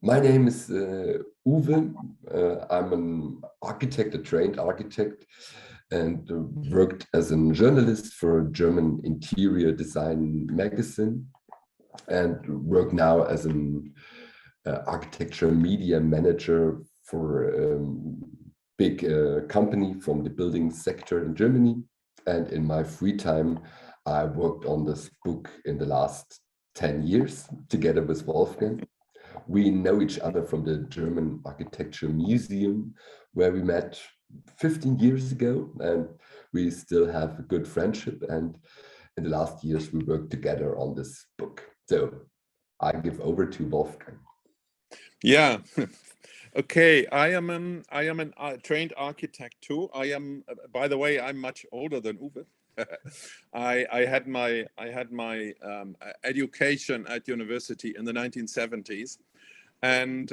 My name is Uwe. I'm an architect, a trained architect, and worked as a journalist for a German interior design magazine, and work now as an architecture media manager for a big company from the building sector in Germany. And in my free time, I worked on this book in the last 10 years together with Wolfgang. We know each other from the German Architecture Museum, where we met 15 years ago, and we still have a good friendship. And in the last years, we worked together on this book. So I give over to Wolfgang. Yeah. Okay, I am an trained architect too. I am, by the way, I'm much older than Uwe. I had my education at university in the 1970s, and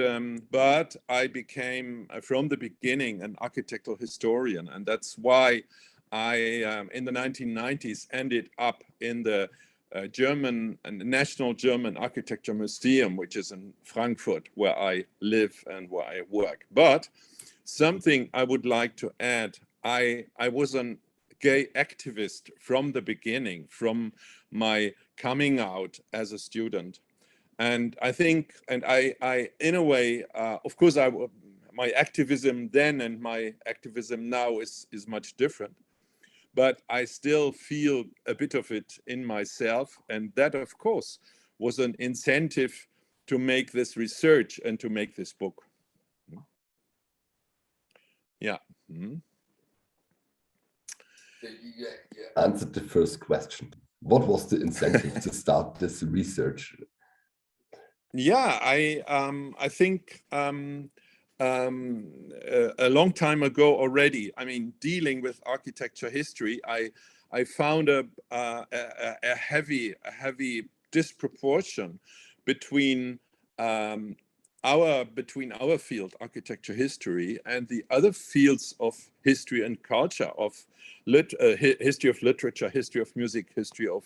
but I became from the beginning an architectural historian, and that's why I in the 1990s ended up in the National German Architecture Museum, which is in Frankfurt, where I live and where I work. But something I would like to add, I was a gay activist from the beginning, from my coming out as a student. And I think, and I in a way, of course, my activism then and my activism now is much different. But I still feel a bit of it in myself. And that, of course, was an incentive to make this research and to make this book. Yeah. Mm-hmm. You answered the first question. What was the incentive to start this research? Yeah, I think a long time ago already, I mean, dealing with architecture history, I found a heavy disproportion between our field, architecture history, and the other fields of history and culture, of history of literature, history of music, history of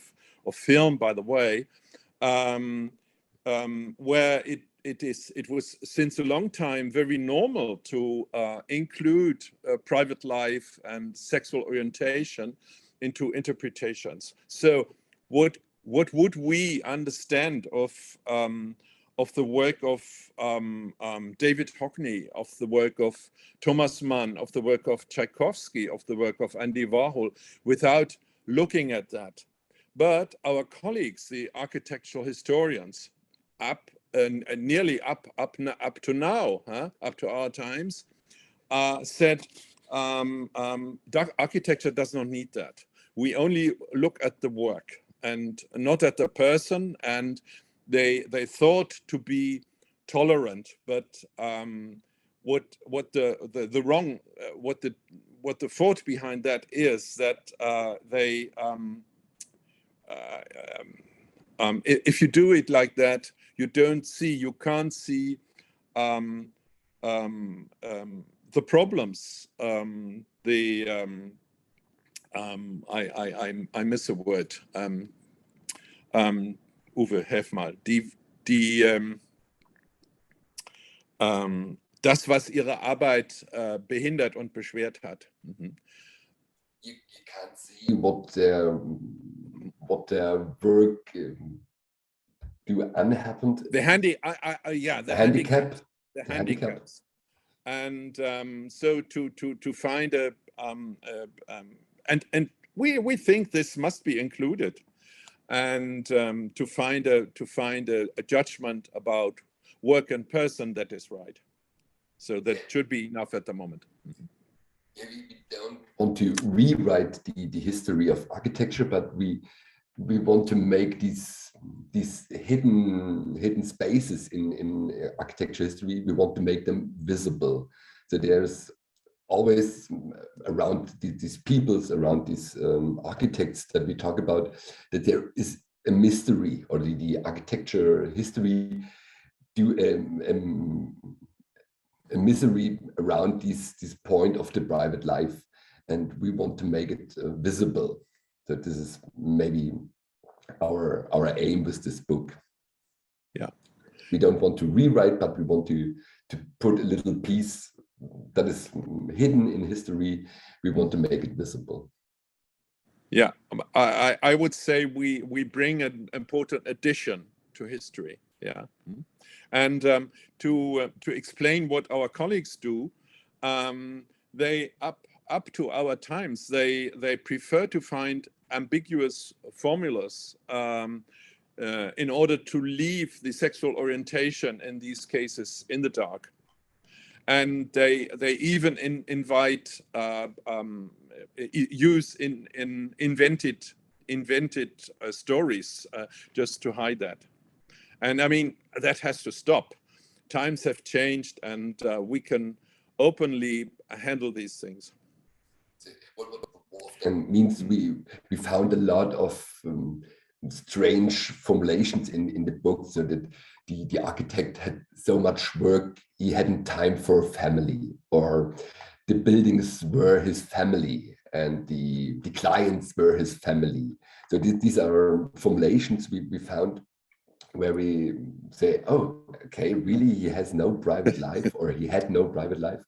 film, by the way, where it was since a long time very normal to include private life and sexual orientation into interpretations. So what would we understand of the work of David Hockney, of the work of Thomas Mann, of the work of Tchaikovsky, of the work of Andy Warhol, without looking at that? But our colleagues, the architectural historians, nearly up to now, up to our times, said architecture does not need that. We only look at the work and not at the person. And they thought to be tolerant, but what the thought behind that is that if you do it like that, you can't see the problems. I miss a word. Uwe, helf mal. Das, was ihre Arbeit behindert und beschwert hat. Mhm. You can't see what their work do unhappened. The handicaps. And so to find and we think this must be included, and to find a judgment about work and person that is right. So that should be enough at the moment. Mm-hmm. Yeah, we don't want to rewrite the history of architecture, but we want to make these hidden spaces in architecture history. We want to make them visible. So there's always around these peoples, around these architects that we talk about, that there is a mystery, or the architecture history do a misery around this point of the private life, and we want to make it visible. So this is maybe our aim with this book. Yeah. We don't want to rewrite, but we want to put a little piece that is hidden in history. We want to make it visible. Yeah, I would say we bring an important addition to history. Yeah, and to explain what our colleagues do, they up to our times they prefer to find ambiguous formulas in order to leave the sexual orientation in these cases in the dark, and they even invite use in invented stories just to hide that. And I mean, that has to stop. Times have changed, and we can openly handle these things. And means we found a lot of strange formulations in the book, so that the architect had so much work, he hadn't time for family, or the buildings were his family and the clients were his family. So these are formulations we found where we say, oh, okay, really, he has no private life, or he had no private life.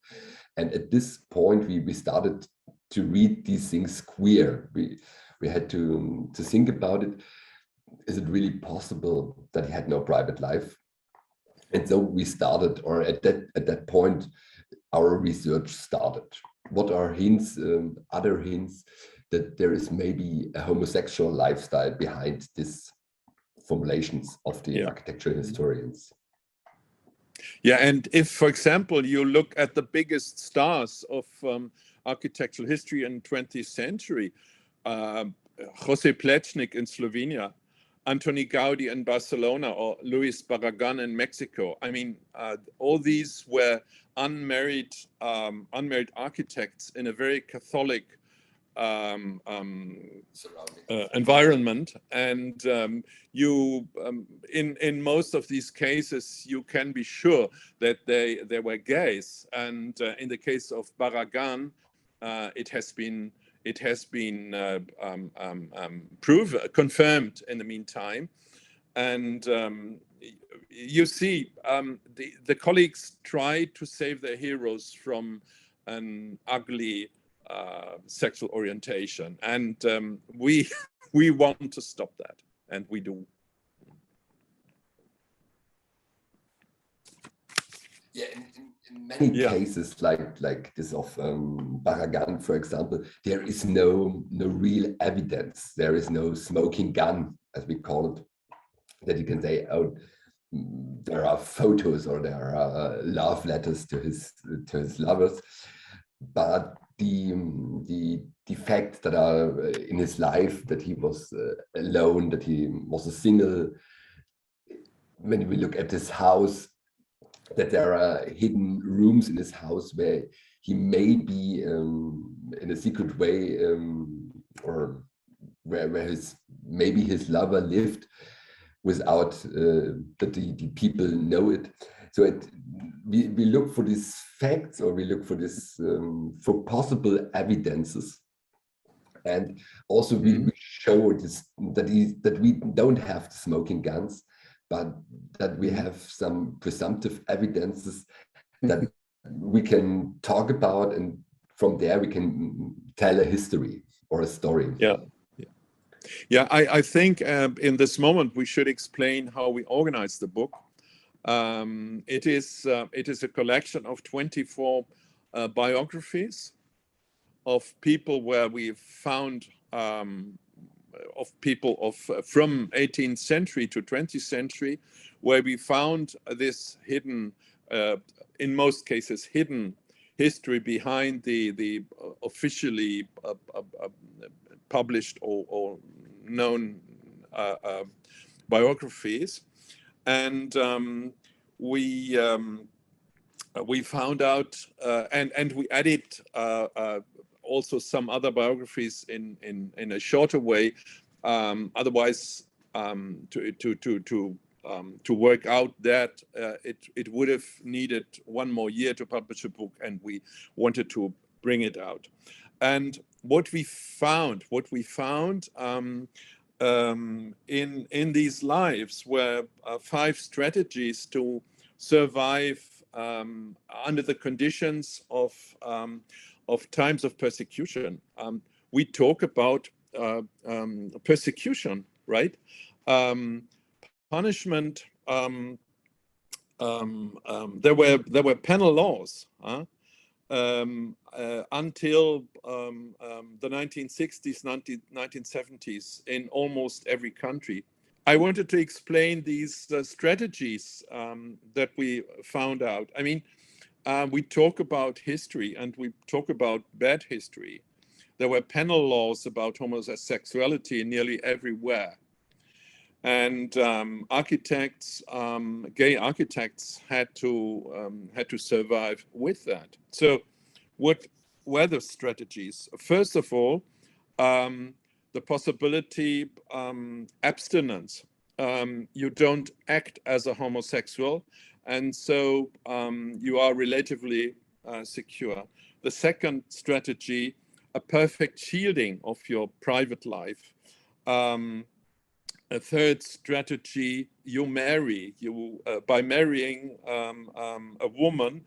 And at this point, we started to read these things queer. We had to think about it. Is it really possible that he had no private life? And so we started, or at that point, our research started. What are hints, other hints, that there is maybe a homosexual lifestyle behind this formulations of the architectural historians? Yeah, and if, for example, you look at the biggest stars of architectural history in 20th century, José Plečnik in Slovenia, Antoni Gaudí in Barcelona, or Luis Barragan in Mexico. I mean, all these were unmarried architects in a very Catholic environment, and you in most of these cases you can be sure that they were gays, and in the case of Barragan, it has been confirmed in the meantime. And you see, the colleagues try to save their heroes from an ugly sexual orientation, and we want to stop that, and we do. Yeah, in many cases, like this of Barragan, for example, there is no real evidence. There is no smoking gun, as we call it, that you can say, oh, there are photos or there are love letters to his lovers, but the facts that are in his life, that he was alone, that he was a single. When we look at his house, that there are hidden rooms in his house where he may be in a secret way, or where maybe his lover lived without that the people know it. So we look for these facts, or we look for this for possible evidences, and also we show this that we don't have the smoking guns, but that we have some presumptive evidences that we can talk about, and from there we can tell a history or a story. Yeah, I think in this moment we should explain how we organize the book. It is a collection of 24 biographies of people where we found of people from 18th century to 20th century, where we found this hidden, in most cases, hidden history behind the officially published or known biographies. And we found out, and we added also some other biographies in a shorter way. Otherwise, to work out that it would have needed one more year to publish a book, and we wanted to bring it out. And what we found in these lives were 5 strategies to survive under the conditions of times of persecution. We talk about persecution, right? Punishment. There were penal laws until the 1960s, 1970s in almost every country. I wanted to explain these strategies that we found out. I mean, we talk about history and we talk about bad history. There were penal laws about homosexuality nearly everywhere. And architects, gay architects had to survive with that. So what were the strategies? First of all, the possibility, abstinence. You don't act as a homosexual, and so you are relatively secure. The second strategy, a perfect shielding of your private life. A third strategy, you marry. By marrying a woman,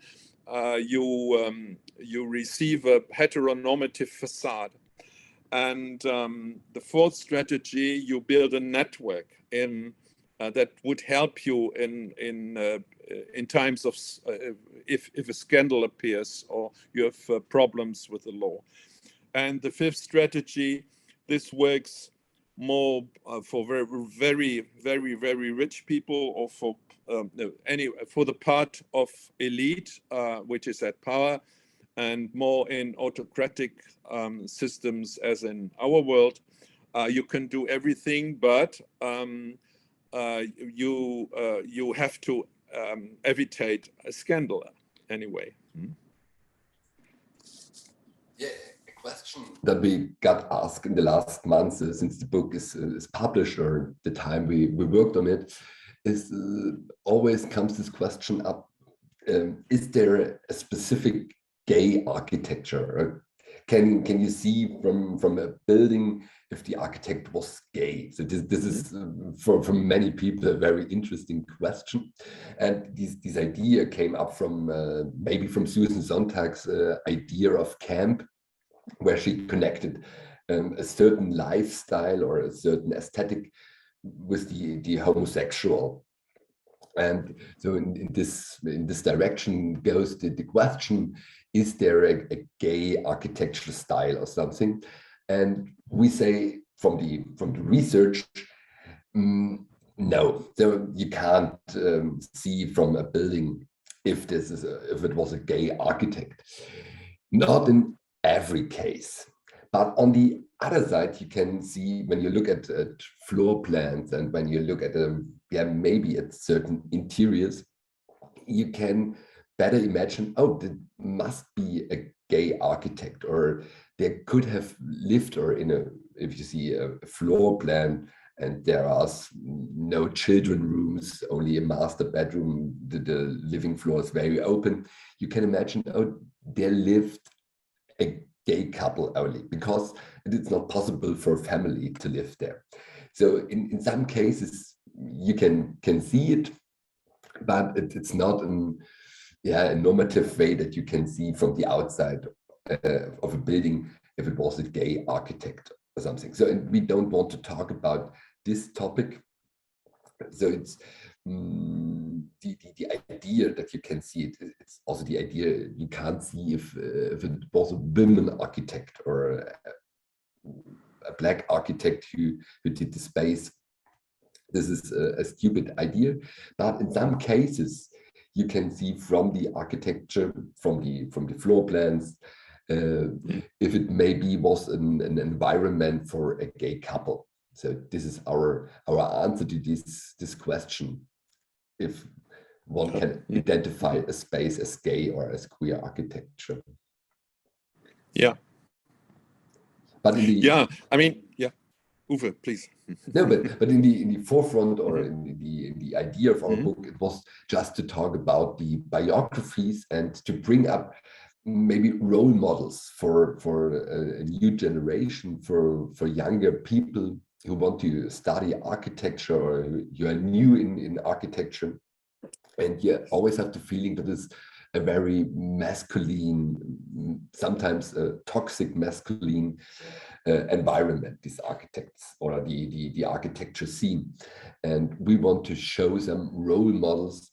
you receive a heteronormative facade. And the fourth strategy, you build a network that would help you in times of if a scandal appears or you have problems with the law. And the fifth strategy, this works more for very rich people, or for for the part of elite which is at power, and more in autocratic systems as in our world. You can do everything, but you have to evitate a scandal anyway. Yeah, a question that we got asked in the last months since the book is published, or the time we worked on it, is always comes this question up: is there a specific gay architecture? Or can you see from a building if the architect was gay? So this is for many people a very interesting question, and this idea came up from maybe from Susan Sontag's idea of camp, where she connected a certain lifestyle or a certain aesthetic with the homosexual. And so in this direction goes the question: is there a gay architectural style or something? And we say from the research, no. So you can't see from a building if it was a gay architect. Not in every case, but on the other side, you can see when you look at floor plans and when you look at maybe at certain interiors, you can better imagine, oh, there must be a gay architect, or there could have lived, or if you see a floor plan and there are no children rooms, only a master bedroom, the living floor is very open, you can imagine, oh, there lived a gay couple only, because it's not possible for a family to live there. So in some cases you can see it, but it's not a normative way that you can see from the outside of a building if it was a gay architect or something. So we don't want to talk about this topic. So it's the idea that you can see it. It's also the idea you can't see if it was a women architect or a black architect who did the space. This is a stupid idea, but in some cases you can see from the architecture, from the floor plans, if it maybe was an environment for a gay couple. So this is our answer to this question: if one can identify a space as gay or as queer architecture. Yeah. But in the I mean, Uwe, please. No, but in the forefront, or in the idea of our book, it was just to talk about the biographies and to bring up maybe role models for a new generation, for younger people, who want to study architecture, or you are new in architecture, and you always have the feeling that it's a very masculine, sometimes a toxic masculine environment, these architects or the architecture scene. And we want to show some role models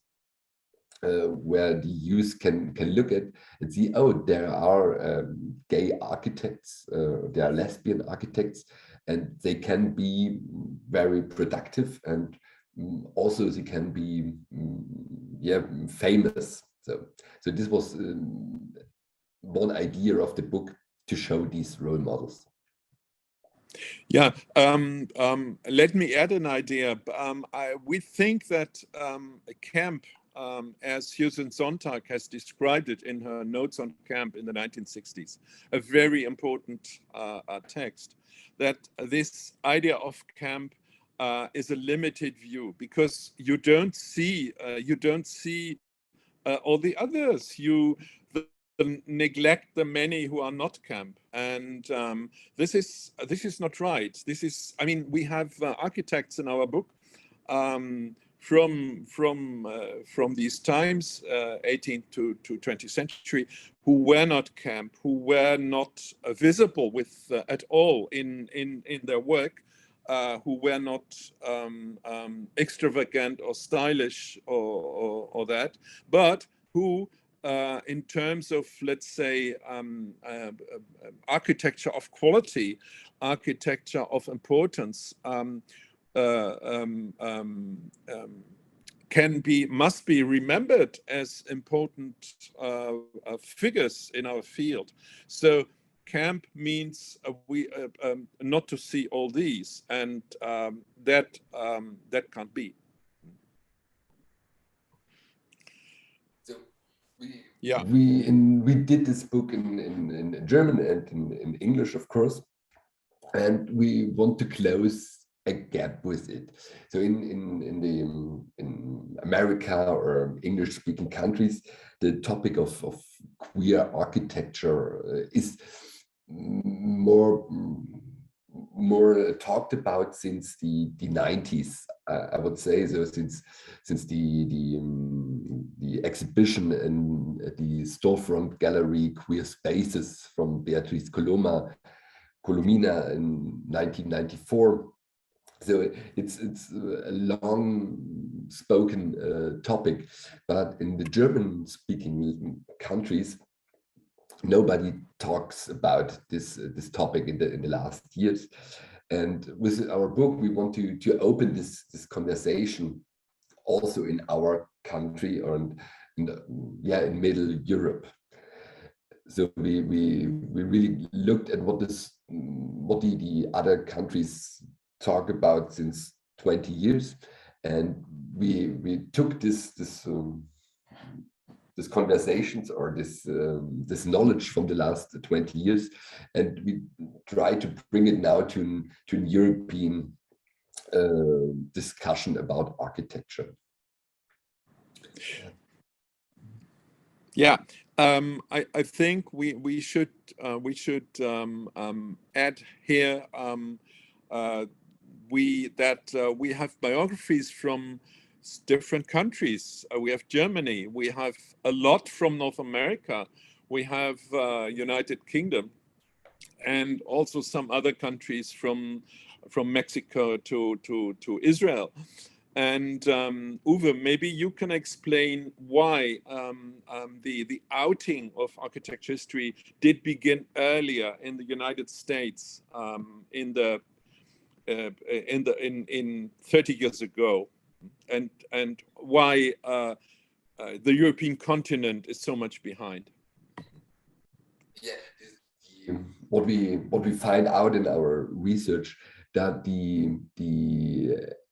where the youth can look at and see, oh, there are gay architects, there are lesbian architects, and they can be very productive, and also they can be yeah, famous. So this was one idea of the book, to show these role models. Yeah, let me add an idea. We think that a camp, as Susan Sontag has described it in her notes on camp in the 1960s, a very important text, that this idea of camp is a limited view, because you don't see all the others. You neglect the many who are not camp, and this is not right. This is, I mean, we have architects in our book from these times, 18th to 20th century, who were not camp, who were not visible with at all in their work, who were not extravagant or stylish or that, but who in terms of, let's say, architecture of quality, architecture of importance, must be remembered as important figures in our field. So camp means not to see all these, and that can't be. We did this book in German and in English, of course, and we want to close a gap with it. So in America or English-speaking countries, the topic of queer architecture is more talked about since the 90s, I would say. So since the exhibition in the storefront gallery Queer Spaces from Beatrice Colomina in 1994. So it's a long spoken topic, but in the German speaking countries, nobody talks about this topic in the last years. And with our book, we want to open this conversation also in our country, or in Middle Europe. So we really looked at what the other countries talk about since 20 years, and we took this conversations or this knowledge from the last 20 years, and we try to bring it now to an European discussion about architecture. Yeah, I think we should add here we have biographies from different countries. We have Germany. We have a lot from North America. We have United Kingdom, and also some other countries from Mexico to Israel. And Uwe, maybe you can explain why the outing of architecture history did begin earlier in the United States in 30 years ago, and why the European continent is so much behind. Yeah, what we find out in our research, that the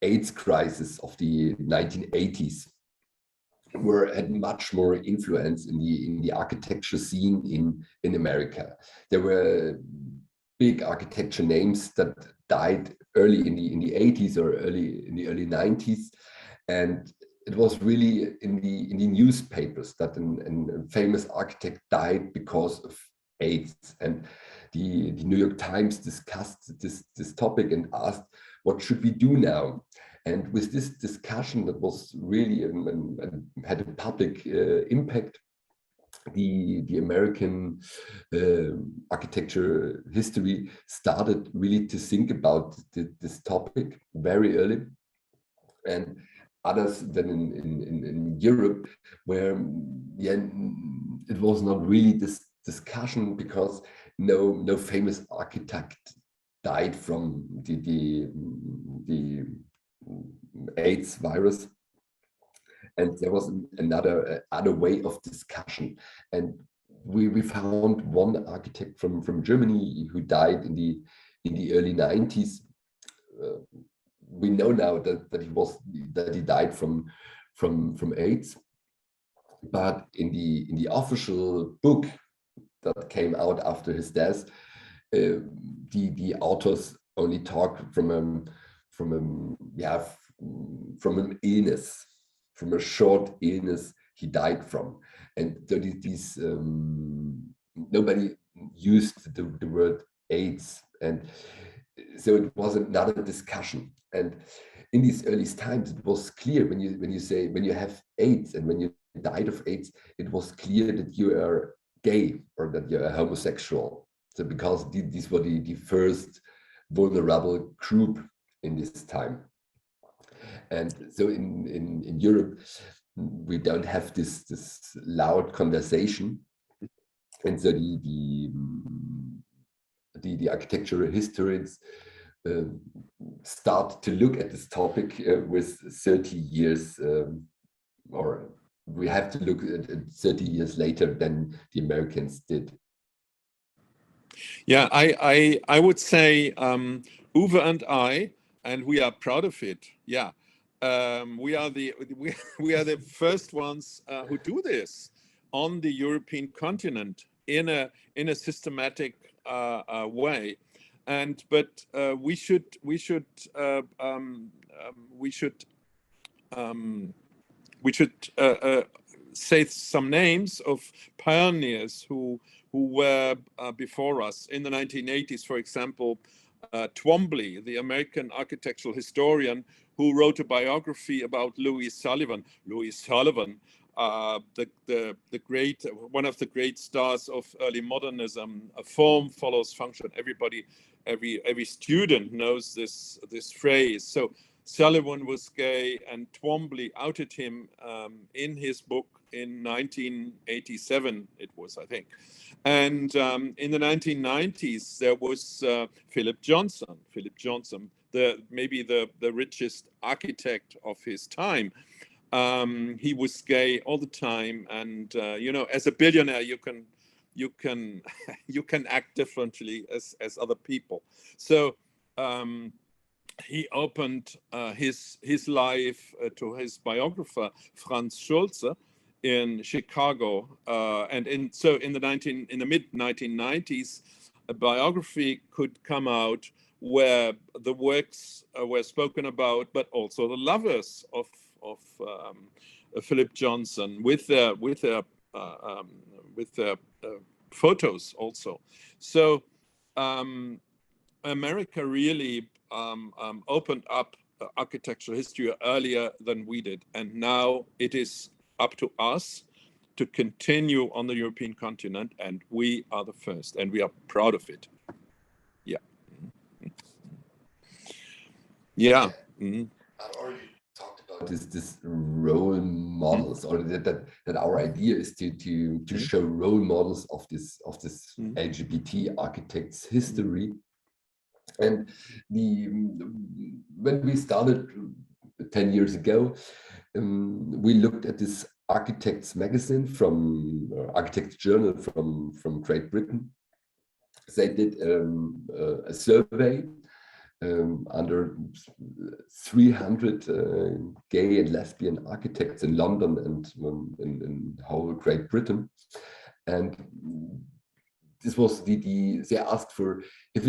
AIDS crisis of the 1980s had much more influence in the architecture scene in America. There were big architecture names that died early in the 80s or in the early 90s, and it was really in the newspapers that a famous architect died because of AIDS. And the New York Times discussed this topic and asked, what should we do now? And with this discussion that was really had a public impact, the American architecture history started really to think about this topic very early. And others than in Europe, where it was not really this discussion, because no famous architect died from the AIDS virus. And there was another way of discussion. And we found one architect from Germany who died in the early 90s. We know now that he died from AIDS, but in the official book that came out after his death, the authors only talk from an illness, from a short illness he died from. And so these nobody used the word AIDS, and so it was another discussion. And in these early times, it was clear when you have AIDS and when you died of AIDS, it was clear that you are gay or that you're a homosexual. So because these were the first vulnerable group in this time. And so in Europe, we don't have this loud conversation. And so the architectural historians start to look at this topic with 30 years, or we have to look at 30 years later than the Americans did. Yeah, I would say Uwe and we are proud of it. Yeah, we are the first ones who do this on the European continent in a systematic way. But we should say some names of pioneers who were before us in the 1980s. For example, Twombly, the American architectural historian, who wrote a biography about Louis Sullivan. Louis Sullivan, the great, one of the great stars of early modernism. Form follows function. Every student knows this phrase. So Sullivan was gay, and Twombly outed him in his book in 1987, it was, I think. And in the 1990s, there was Philip Johnson, maybe the richest architect of his time. He was gay all the time, and as a billionaire, you can act differently as other people. So he opened his life to his biographer Franz Schulze in Chicago, and so in the mid 1990s, a biography could come out where the works were spoken about, but also the lovers of Philip Johnson with their photos also. So America really opened up architectural history earlier than we did, and now it is up to us to continue on the European continent, and we are the first, and we are proud of it. Yeah. Yeah. Mm-hmm. I already talked about this role models, or that our idea is to show role models of this LGBT architects' history. And when we started 10 years ago, we looked at this architects magazine from Architects Journal from Great Britain. They did a survey under 300 gay and lesbian architects in London and in whole Great Britain. And this was they asked for is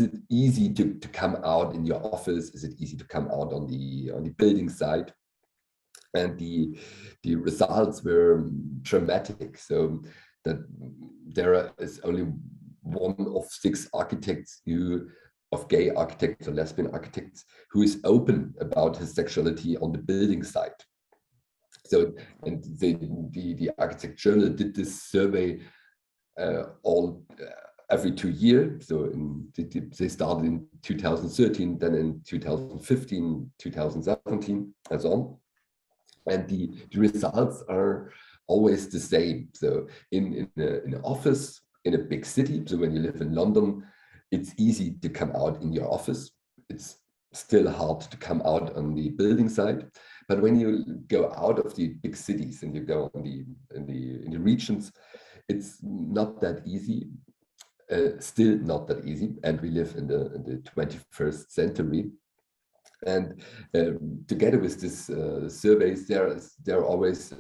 it easy to come out in your office? Is it easy to come out on the building side? And the results were dramatic. So that there is only one of 6 architects of gay architects or lesbian architects who is open about his sexuality on the building site. So, and the Architect Journal did this survey every 2 years. So they started in 2013, then in 2015, 2017, and so on. And the results are always the same. So in an office in a big city, so when you live in London, it's easy to come out in your office. It's still hard to come out on the building side. But when you go out of the big cities and you go in the regions, it's not that easy. Still not that easy. And we live in the 21st century. And together with this surveys, there are always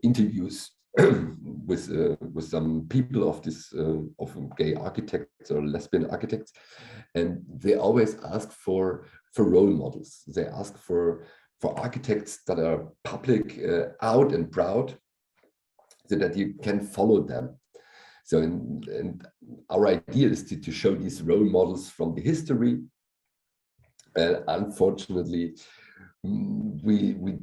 interviews with some people of gay architects or lesbian architects, and they always ask for role models. They ask for architects that are public, out and proud, so that you can follow them. So, and our idea is to show these role models from the history. Unfortunately, we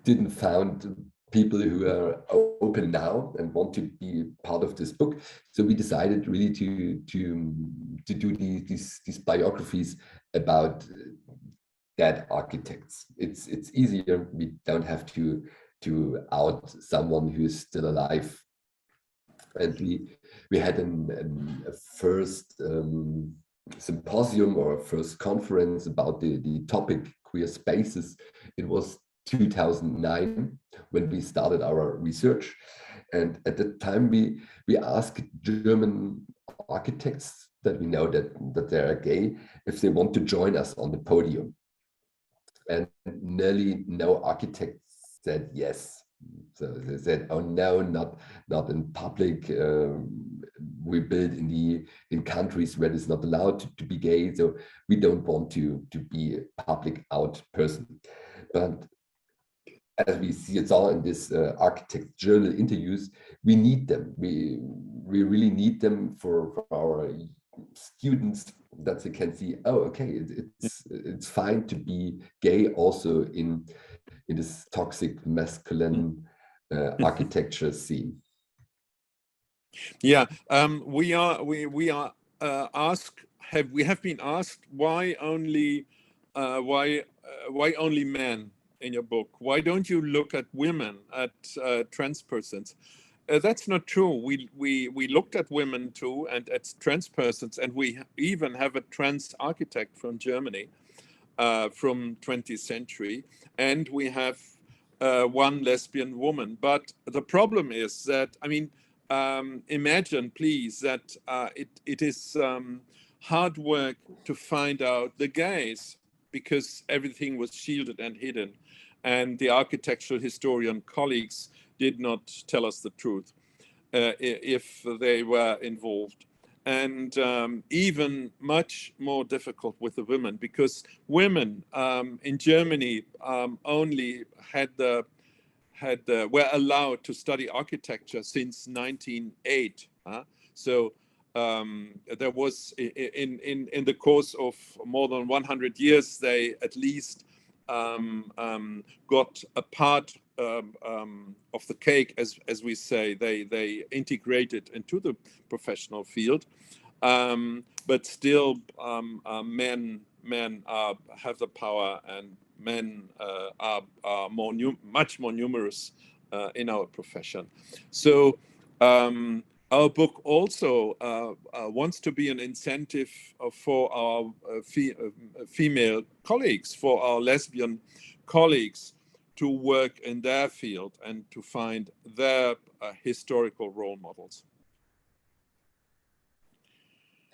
didn't find people who are open now and want to be part of this book. So we decided really to do these biographies about dead architects. It's easier. We don't have to out someone who is still alive. And we had a first symposium or first conference about the topic queer spaces. It was 2009 when we started our research, and at the time we asked German architects that we know that they are gay if they want to join us on the podium, and nearly no architects said yes. So they said, "Oh no, not in public. We build in countries where it's not allowed to be gay, so we don't want to be a public out person." But as we see it's all in this Architect Journal interviews, we need them. We really need them for our students, that they can see, oh, okay, it's fine to be gay also in this toxic masculine architecture scene. Yeah, we have been asked why only men in your book? Why don't you look at women, at trans persons? That's not true. We looked at women too, and at trans persons, and we even have a trans architect from Germany from 20th century, and we have one lesbian woman. But the problem is that, I mean, imagine, please, that it is hard work to find out the gays, because everything was shielded and hidden, and the architectural historian colleagues did not tell us the truth if they were involved. And even much more difficult with the women, because women in Germany only were allowed to study architecture since 1908. So there was, in the course of more than 100 years, they at least got a part of the cake, as we say. They integrated into the professional field, but still men have the power, and men are much more numerous in our profession. So our book also wants to be an incentive for our female colleagues, for our lesbian colleagues, to work in their field and to find their historical role models.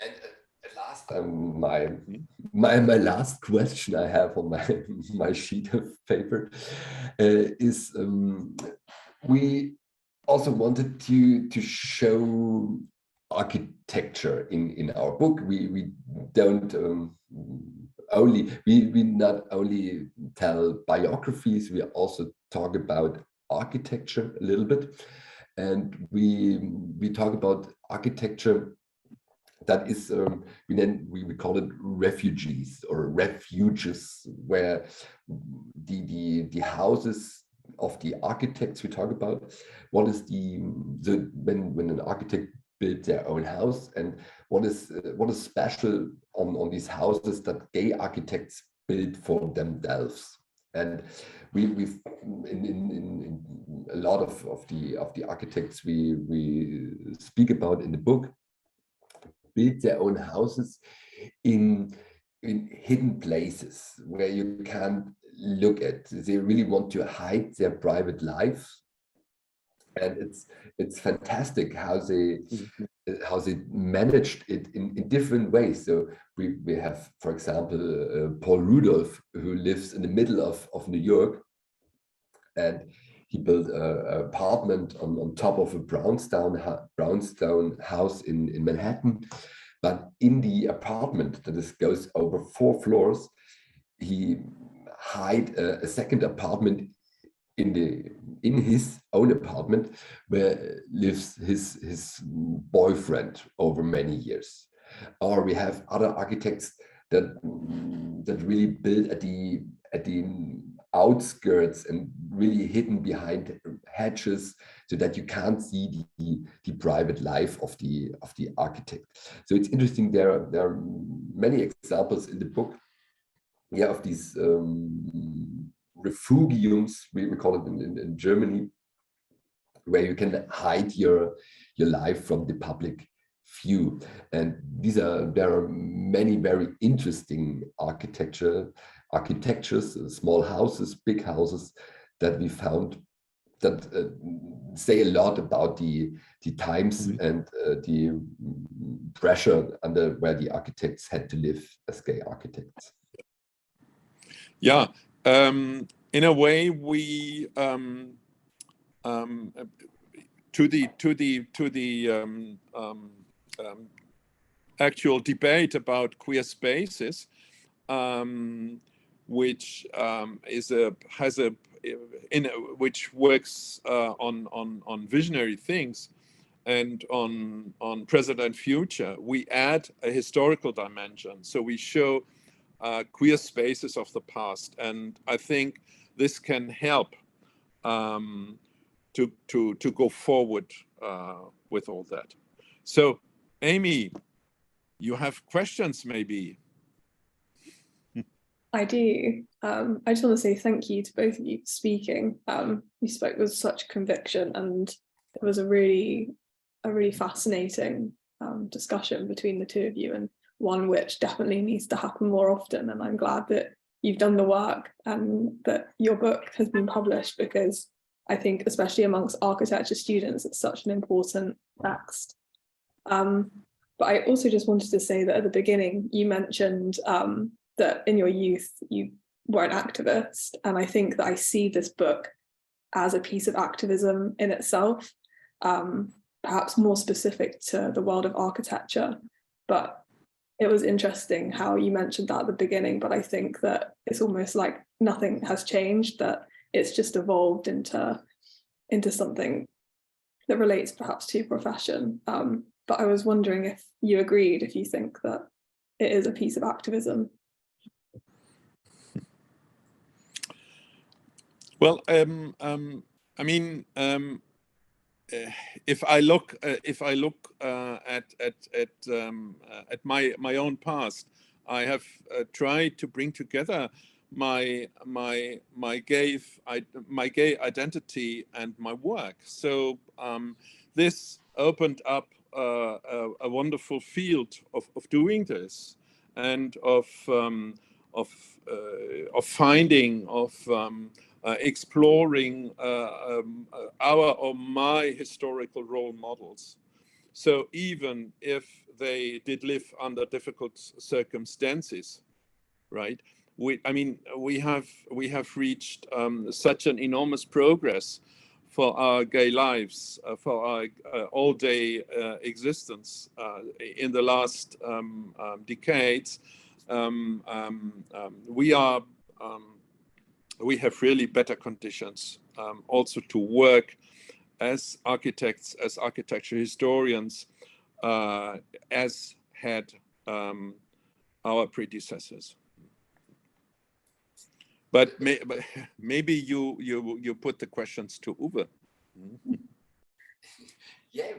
And at last, my last question I have on my sheet of paper is we also wanted to show architecture in our book. We don't we not only tell biographies, we also talk about architecture a little bit. and we talk about architecture that is we call it refugees or refuges, where the houses of the architects we talk about, what is when an architect built their own house, and what is special on these houses that gay architects build for themselves. And we've in a lot of the architects we speak about in the book build their own houses in hidden places where you can't look at. They really want to hide their private life, and it's fantastic how they managed it in different ways. So we have, for example, Paul Rudolph, who lives in the middle of New York, and he built an apartment on top of a brownstone house in Manhattan. But in the apartment that goes over 4 floors, he hid a second apartment in his own apartment, where lives his boyfriend over many years. Or we have other architects that really build at the outskirts and really hidden behind hedges, so that you can't see the private life of the architect. So it's interesting. There are many examples in the book, of these refugiums, we call it in Germany, where you can hide your life from the public view. And there are many very interesting architectures, small houses, big houses, that we found that say a lot about the times and the pressure under where the architects had to live as gay architects. Yeah, in a way, we to the actual debate about queer spaces, which which works on visionary things and on present and future. We add a historical dimension, so we show queer spaces of the past, and I think this can help to go forward with all that. So, Amy, you have questions, maybe? I do. I just want to say thank you to both of you for speaking. You spoke with such conviction, and it was a really fascinating discussion between the two of you, and one which definitely needs to happen more often. And I'm glad that you've done the work and that your book has been published, because I think, especially amongst architecture students, it's such an important text. But I also just wanted to say that at the beginning, you mentioned that in your youth, you were an activist. And I think that I see this book as a piece of activism in itself, perhaps more specific to the world of architecture. But it was interesting how you mentioned that at the beginning, but I think that it's almost like nothing has changed, that it's just evolved into something that relates perhaps to profession. But I was wondering if you agreed, if you think that it is a piece of activism. Well, I mean, if I look at my own past, I have tried to bring together my gay identity and my work. So this opened up a wonderful field of doing this, and of finding, exploring our or my historical role models. So even if they did live under difficult circumstances, right? We have reached such an enormous progress for our gay lives, for our all-day existence in the last decades. We have really better conditions also to work as architects, as architecture historians, as had our predecessors. But maybe you put the questions to Uwe. Yeah,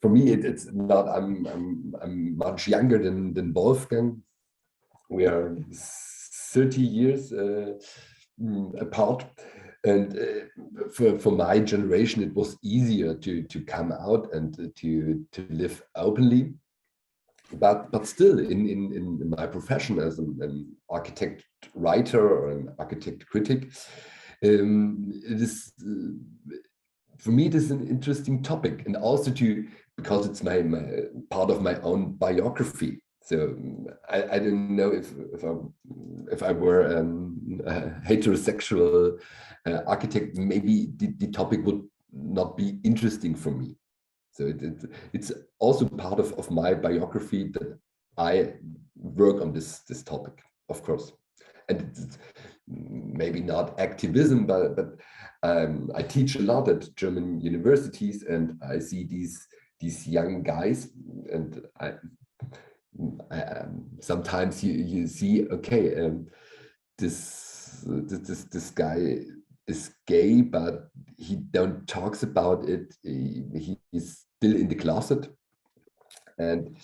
for me it's not. I'm much younger than Wolfgang. We are 30 years apart, and for my generation it was easier to come out and to live openly. But still, in my profession as an architect writer or an architect critic, it is for me it is an interesting topic, and also because it's my part of my own biography. So I don't know if I were a heterosexual architect, maybe the topic would not be interesting for me. So it's also part of my biography that I work on this topic, of course. And it's maybe not activism, but I teach a lot at German universities, and I see these young guys, and I sometimes you see, okay, this guy is gay, but he don't talks about it. He is still in the closet, and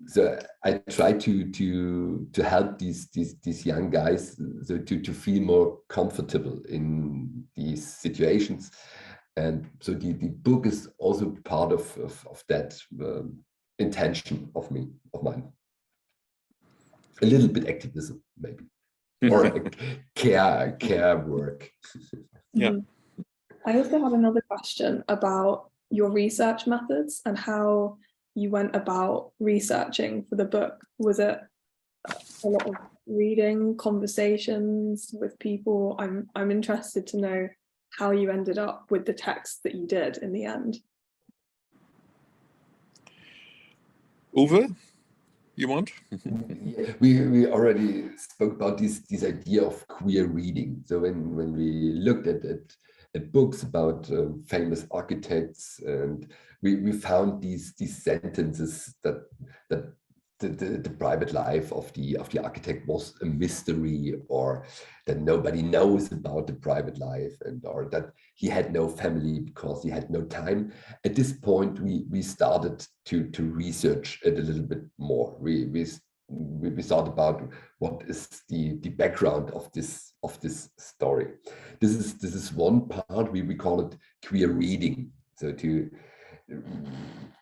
so I try to help these young guys so to feel more comfortable in these situations, and so the book is also part of that intention of mine. A little bit activism, maybe. Or care work. Yeah. I also had another question about your research methods and how you went about researching for the book. Was it a lot of reading, conversations with people? I'm interested to know how you ended up with the text that you did in the end. Uwe, you want? We already spoke about this idea of queer reading. So when we looked at books about famous architects, and we found these sentences that the private life of the architect was a mystery, or that nobody knows about the private life, or that he had no family because he had no time. At this point, we started to research it a little bit more. We thought about what is the background of this story. This is one part. We call it queer reading. So to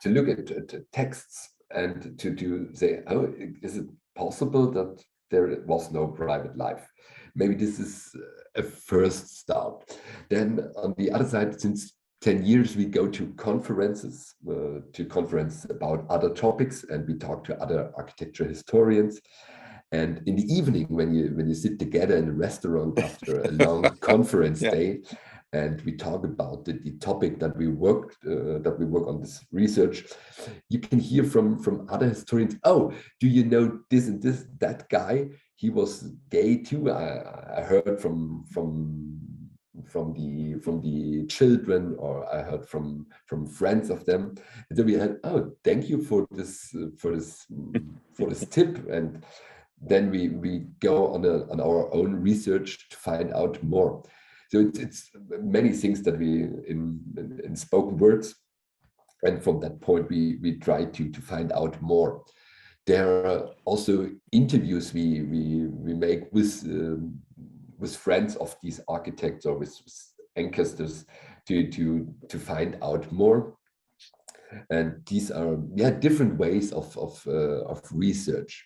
look at texts and to say, oh, is it possible that there was no private life? Maybe this is a first start. Then on the other side, since 10 years, we go to conferences about other topics, and we talk to other architecture historians. And in the evening, when you sit together in a restaurant after a long conference day, and we talk about the topic that we work on, this research, you can hear from other historians, oh, do you know this and this, that guy, he was gay too. I heard from the children, or I heard from friends of them. And then we had, oh, thank you for this tip. And then we go on our own research to find out more. So it's many things that we in spoken words, and from that point we try to find out more. There are also interviews we make with friends of these architects, or with ancestors, to find out more. And these are different ways of research.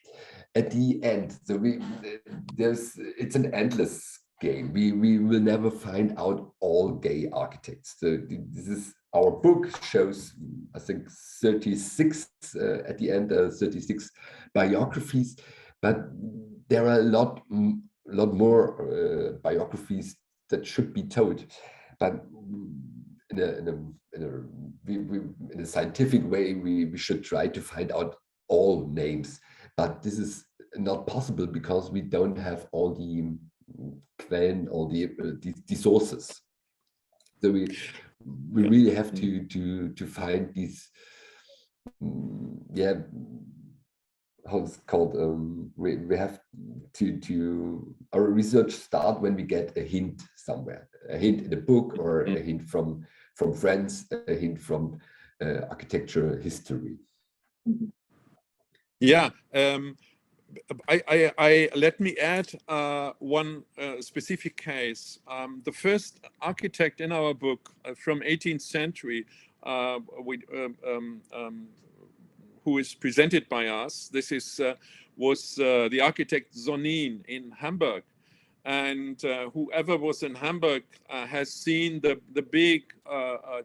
At the end, so it's an endless game. We will never find out all gay architects. So this is, our book shows, I think, 36 at the end, 36 biographies, but there are a lot more biographies that should be told. But in a scientific way, we should try to find out all names. But this is not possible because we don't have all the Quellen, all the sources. So we really have to find these, how it's called. We have to our research start when we get a hint somewhere, a hint in a book, or a hint from friends, a hint from architecture history. Yeah. Let me add one specific case. The first architect in our book from 18th century, who is presented by us. This was the architect Sonin in Hamburg. And whoever was in Hamburg has seen the big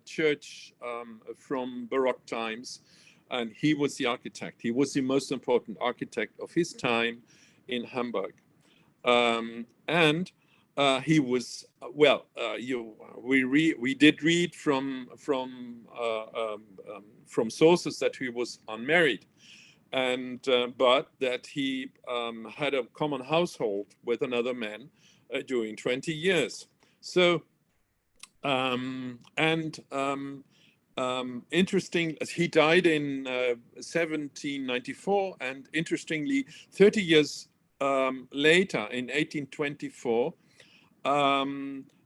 church from Baroque times. And he was the architect. He was the most important architect of his time in Hamburg. And he was, well, we did read from sources that he was unmarried, and but that he had a common household with another man during 20 years. So, interesting, he died in 1794, and interestingly, 30 years later, in 1824,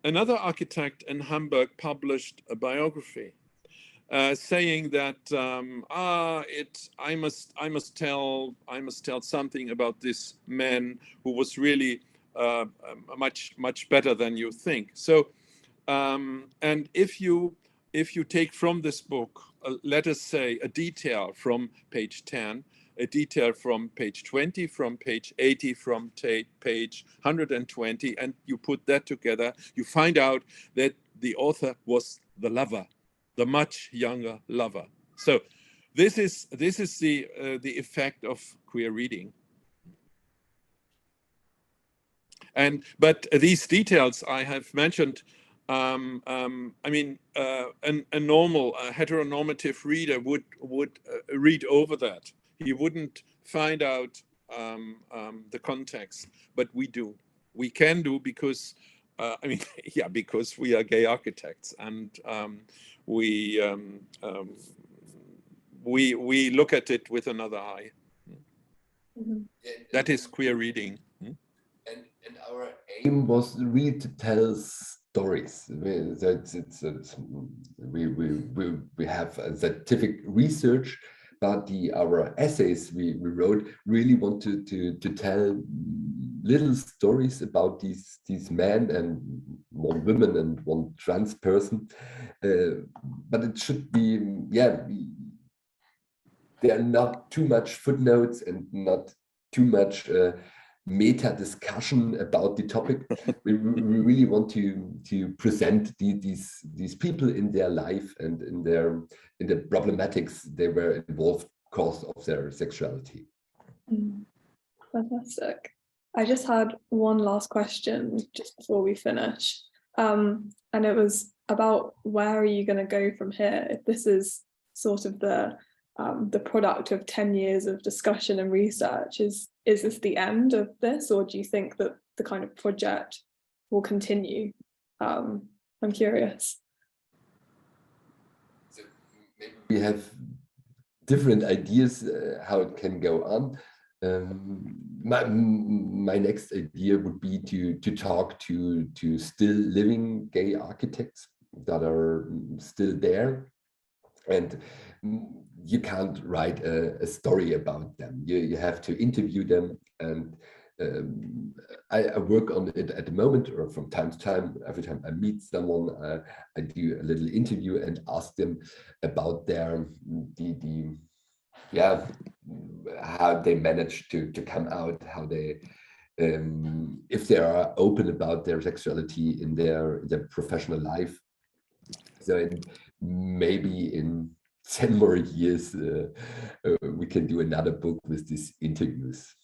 another architect in Hamburg published a biography saying that I must tell something about this man who was really much better than you think. So, and if you take from this book, let us say, a detail from page 10, a detail from page 20, from page 80, from page 120, and you put that together, you find out that the author was the lover, the much younger lover. So this is the effect of queer reading. But these details I have mentioned, I mean, a normal heteronormative reader would read over that. He wouldn't find out the context, but we do. We can do, because I mean, yeah, because we are gay architects, and we look at it with another eye. Mm-hmm. That is queer reading. Hmm? And our aim was really to tell stories. We have a scientific research, but our essays we wrote really wanted to tell little stories about these men, and one woman and one trans person. But it should be, there are not too much footnotes and not too much meta discussion about the topic. we really want to present these people in their life and in the problematics they were involved because of their sexuality. Fantastic. I just had one last question just before we finish, and it was about, where are you going to go from here? If this is sort of the product of 10 years of discussion and research, is this the end of this, or do you think that the kind of project will continue? I'm curious. So maybe we have different ideas how it can go on. My next idea would be to talk to still living gay architects that are still there, and you can't write a story about them. You have to interview them, and I work on it at the moment, or from time to time. Every time I meet someone, I do a little interview and ask them about their how they managed to come out, how they if they are open about their sexuality in their professional life. So maybe in 10 more years we can do another book with these interviews.